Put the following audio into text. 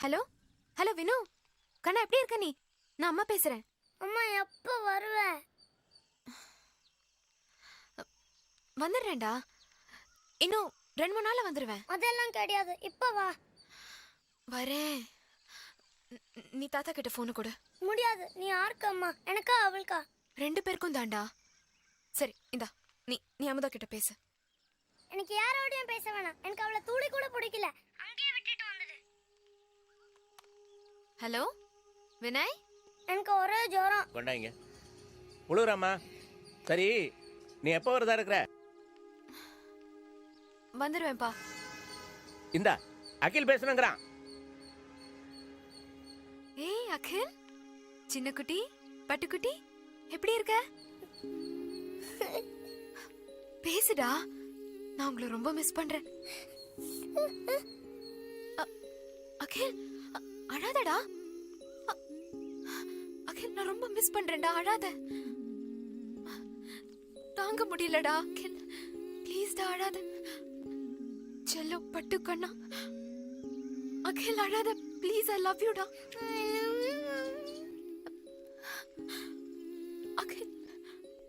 Hello hello Vinu, கண்ணா எப்படி இருக்க நீ? நான் அம்மா பேசுறேன். அம்மா எப்போ வருவ? வந்துடுறேன்டா, இன்னும் 2-3 நாள்ல வந்துடுவேன். அதெல்லாம் கிடையாது, இப்போ வா. வரேன். நீ தாத்தா கிட்ட போனை கொடு. முடியாது, நீ யாருக்கு அம்மா, எனக்கா அவளுக்கா? 2 பேருக்கும் தாண்டா. சரி இந்தா, நீ நீ அமுதா கிட்ட பேசு. எனக்கு யாரோடையும் பேச வேணாம், எனக்கு அவளை தூடி கூட பிடிக்கல. அங்கேயே விட்டுட்டு வந்துடு. ஹலோ வினய், எனக்கு ஒரே ஜுரம். கொண்டாங்க உழுகுறாமா. சரி, நீ எப்போ வரதா இருக்கிற? வந்துடுவேன்ப்பா. இந்தா அகில் பேசணுங்கிறான். ஏய் அகில், சின்ன குட்டி பட்டுக்குட்டி, எப்படி இருக்க? பேசுடா, நான் உங்களை ரொம்ப மிஸ் பண்றேன். அகில் அழாதடா. அகில் நான் ரொம்ப மிஸ் பண்றேன்டா, அழாத. தாங்க முடியலடா அகில், ப்ளீஸ்டா அழாத. செல்லம் பட்டு கண்ணா, அகில் அழாத ப்ளீஸ், ஐ லவ் யூ டா.